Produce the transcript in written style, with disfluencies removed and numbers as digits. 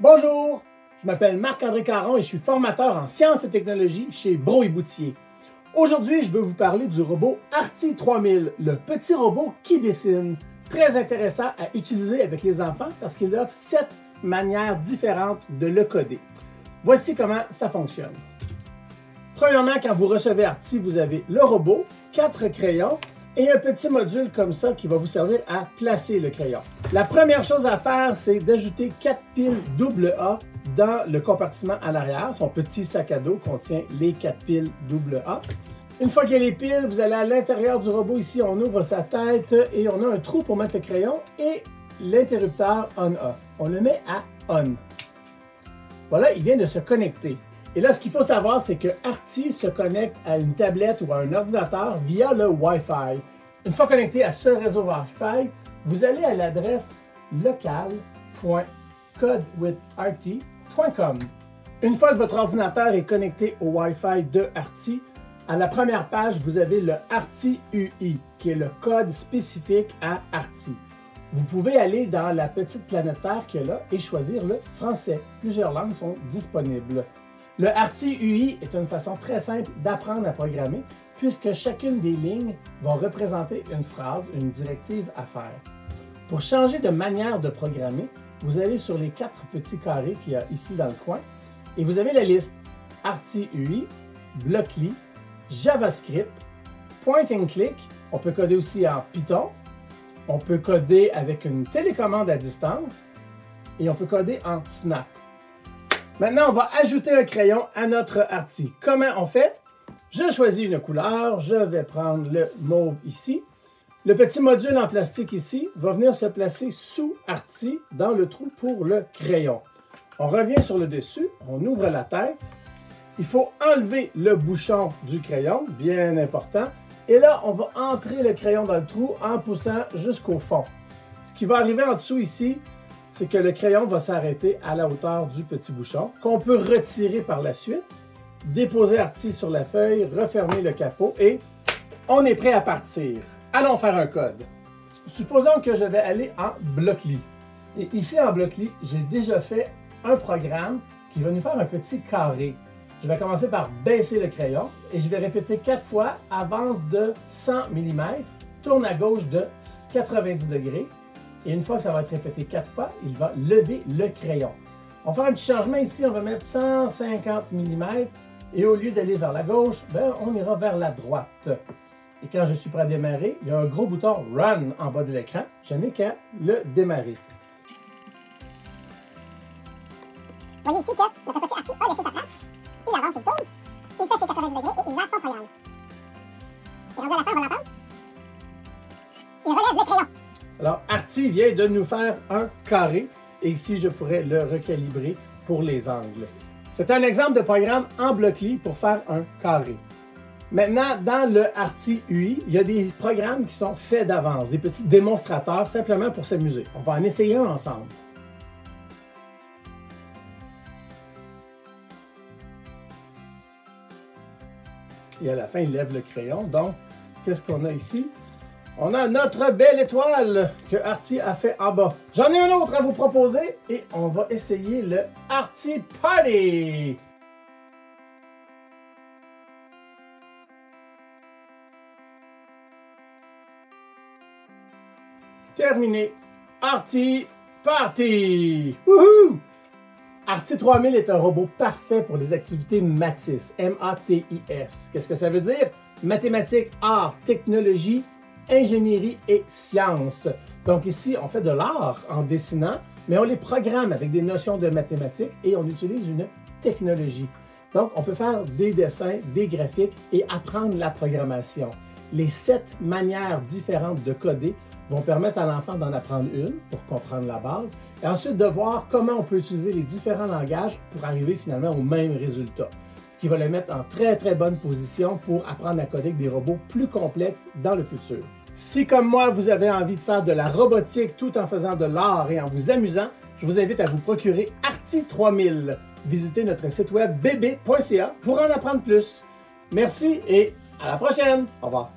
Bonjour, je m'appelle Marc-André Caron et je suis formateur en sciences et technologies chez Brault et Boutier. Aujourd'hui, je veux vous parler du robot Arti 3000, le petit robot qui dessine. Très intéressant à utiliser avec les enfants parce qu'il offre 7 manières différentes de le coder. Voici comment ça fonctionne. Premièrement, quand vous recevez Arti, vous avez le robot, 4 crayons et un petit module comme ça qui va vous servir à placer le crayon. La première chose à faire, c'est d'ajouter 4 piles AA dans le compartiment à l'arrière. Son petit sac à dos contient les 4 piles AA. Une fois qu'il y a les piles, vous allez à l'intérieur du robot. Ici, on ouvre sa tête et on a un trou pour mettre le crayon et l'interrupteur on-off. On le met à on. Voilà, il vient de se connecter. Et là, ce qu'il faut savoir, c'est que Arti se connecte à une tablette ou à un ordinateur via le Wi-Fi. Une fois connecté à ce réseau Wi-Fi, vous allez à l'adresse local.codewitharti.com. Une fois que votre ordinateur est connecté au Wi-Fi de Arti, à la première page, vous avez le Arti UI, qui est le code spécifique à Arti. Vous pouvez aller dans la petite planétaire qu'il y a là et choisir le français. Plusieurs langues sont disponibles. Le Arti UI est une façon très simple d'apprendre à programmer puisque chacune des lignes va représenter une phrase, une directive à faire. Pour changer de manière de programmer, vous allez sur les 4 petits carrés qu'il y a ici dans le coin et vous avez la liste Arti UI, Blockly, JavaScript, Point and Click, on peut coder aussi en Python, on peut coder avec une télécommande à distance et on peut coder en Snap. Maintenant, on va ajouter un crayon à notre Arti. Comment on fait? Je choisis une couleur, je vais prendre le mauve ici. Le petit module en plastique ici va venir se placer sous Arti dans le trou pour le crayon. On revient sur le dessus, on ouvre la tête. Il faut enlever le bouchon du crayon, bien important. Et là, on va entrer le crayon dans le trou en poussant jusqu'au fond. Ce qui va arriver en dessous ici, c'est que le crayon va s'arrêter à la hauteur du petit bouchon, qu'on peut retirer par la suite, déposer Arti sur la feuille, refermer le capot et on est prêt à partir. Allons faire un code. Supposons que je vais aller en Blockly. Et ici en Blockly, j'ai déjà fait un programme qui va nous faire un petit carré. Je vais commencer par baisser le crayon et je vais répéter 4 fois, avance de 100 mm, tourne à gauche de 90 degrés. Et une fois que ça va être répété 4 fois, il va lever le crayon. On va faire un petit changement ici, on va mettre 150 mm et au lieu d'aller vers la gauche, on ira vers la droite. Et quand je suis prêt à démarrer, il y a un gros bouton Run en bas de l'écran. Je n'ai qu'à le démarrer. Vous voyez ici que notre petit Arti a laissé sa place. Il avance, il tourne, il fait ses 90 degrés et il gère son programme. Et rendu à la fin, on va l'entendre. Il relève le crayon. Alors, Arti vient de nous faire un carré et ici, je pourrais le recalibrer pour les angles. C'est un exemple de programme en Blockly pour faire un carré. Maintenant, dans le Arti UI, il y a des programmes qui sont faits d'avance, des petits démonstrateurs simplement pour s'amuser. On va en essayer un ensemble. Et à la fin, il lève le crayon. Donc, qu'est-ce qu'on a ici? On a notre belle étoile que Arti a fait en bas. J'en ai un autre à vous proposer et on va essayer le Arti Party. Terminé. Arti Party. Wouhou! Arti 3000 est un robot parfait pour les activités MATIS. M-A-T-I-S. Qu'est-ce que ça veut dire? Mathématiques, art, technologie, ingénierie et sciences. Donc ici, on fait de l'art en dessinant, mais on les programme avec des notions de mathématiques et on utilise une technologie. Donc, on peut faire des dessins, des graphiques et apprendre la programmation. Les 7 manières différentes de coder vont permettre à l'enfant d'en apprendre une pour comprendre la base et ensuite de voir comment on peut utiliser les différents langages pour arriver finalement au même résultat. Ce qui va le mettre en très bonne position pour apprendre à coder avec des robots plus complexes dans le futur. Si comme moi, vous avez envie de faire de la robotique tout en faisant de l'art et en vous amusant, je vous invite à vous procurer Arti 3000. Visitez notre site web bb.ca pour en apprendre plus. Merci et à la prochaine! Au revoir!